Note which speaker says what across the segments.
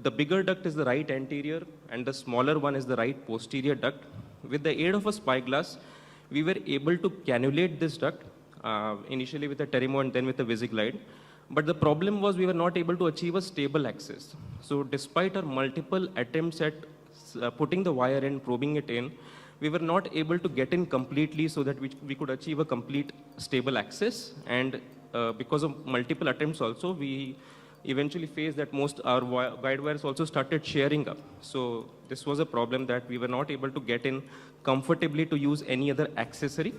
Speaker 1: the bigger duct is the right anterior and the smaller one is the right posterior duct. With the aid of a spyglass, we were able to cannulate this duct, initially with a Terimo and then with a Visiglide. But the problem was we were not able to achieve a stable access. So despite our multiple attempts at putting the wire in, probing it in, we were not able to get in completely so that we could achieve a complete stable access. And because of multiple attempts also, we eventually faced that most our guide wires also started sharing up. So this was a problem that we were not able to get in comfortably to use any other accessory.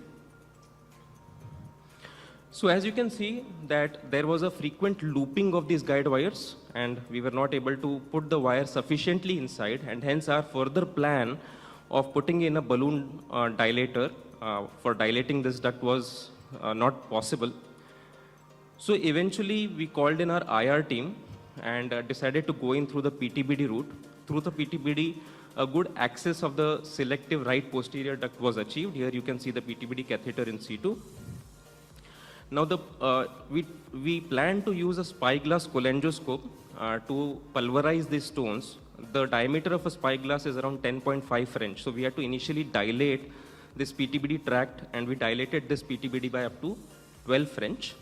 Speaker 1: So as you can see that there was a frequent looping of these guide wires and we were not able to put the wire sufficiently inside, and hence our further plan of putting in a balloon dilator for dilating this duct was not possible. So eventually we called in our IR team and decided to go in through the PTBD route. Through the PTBD, a good access of the selective right posterior duct was achieved. Here you can see the PTBD catheter in situ. Now we plan to use a spyglass cholangioscope to pulverize these stones. The diameter of a spyglass is around 10.5 French. So we had to initially dilate this PTBD tract, and we dilated this PTBD by up to 12 French.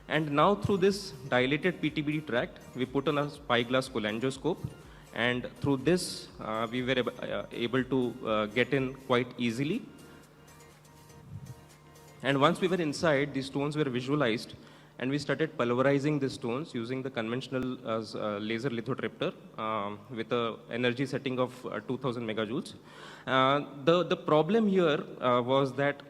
Speaker 1: And now through this dilated PTBD tract, we put on a spyglass cholangioscope, and through this we were able to get in quite easily. And once we were inside, these stones were visualized, and we started pulverizing the stones using the conventional laser lithotripter with an energy setting of 2000 megajoules. The problem here was that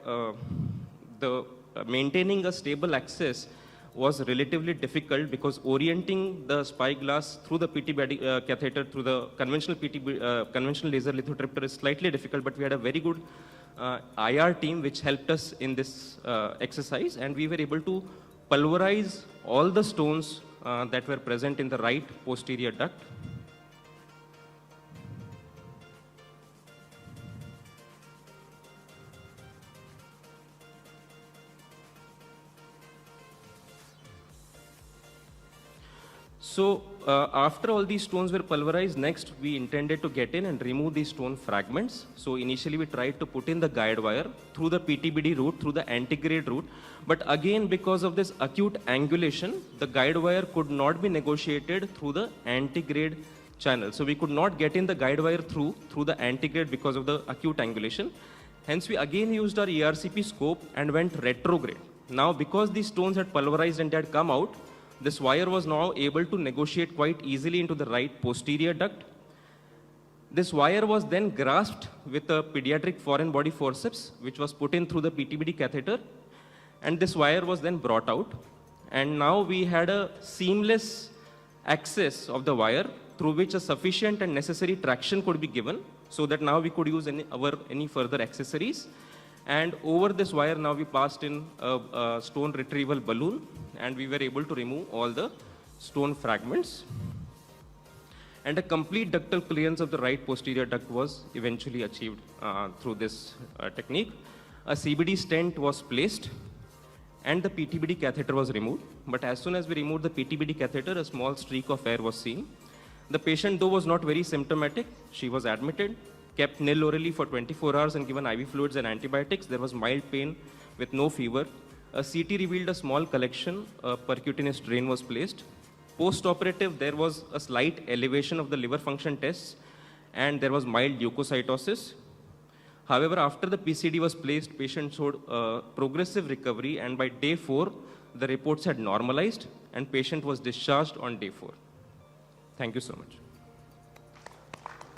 Speaker 1: maintaining a stable access was relatively difficult because orienting the spyglass through the PTBD catheter through the conventional laser lithotripter is slightly difficult, but we had a very good IR team which helped us in this exercise, and we were able to pulverize all the stones that were present in the right posterior duct. So after all these stones were pulverized, next we intended to get in and remove these stone fragments. So initially we tried to put in the guide wire through the PTBD route, through the antegrade route. But again, because of this acute angulation, the guide wire could not be negotiated through the antegrade channel. So we could not get in the guide wire through the antegrade because of the acute angulation. Hence we again used our ERCP scope and went retrograde. Now because these stones had pulverized and they had come out, this wire was now able to negotiate quite easily into the right posterior duct. This wire was then grasped with a pediatric foreign body forceps, which was put in through the PTBD catheter, and this wire was then brought out. And now we had a seamless access of the wire through which a sufficient and necessary traction could be given, so that now we could use any further accessories. And over this wire now we passed in a stone retrieval balloon, and we were able to remove all the stone fragments. And a complete ductal clearance of the right posterior duct was eventually achieved through this technique. A CBD stent was placed and the PTBD catheter was removed. But as soon as we removed the PTBD catheter, a small streak of air was seen. The patient, though, was not very symptomatic. She was admitted, kept nil orally for 24 hours and given IV fluids and antibiotics. There was mild pain with no fever. A CT revealed a small collection. A percutaneous drain was placed. Post-operative, there was a slight elevation of the liver function tests, and there was mild leukocytosis. However, after the PCD was placed, patient showed progressive recovery, and by day 4, the reports had normalized, and patient was discharged on day 4. Thank you so much.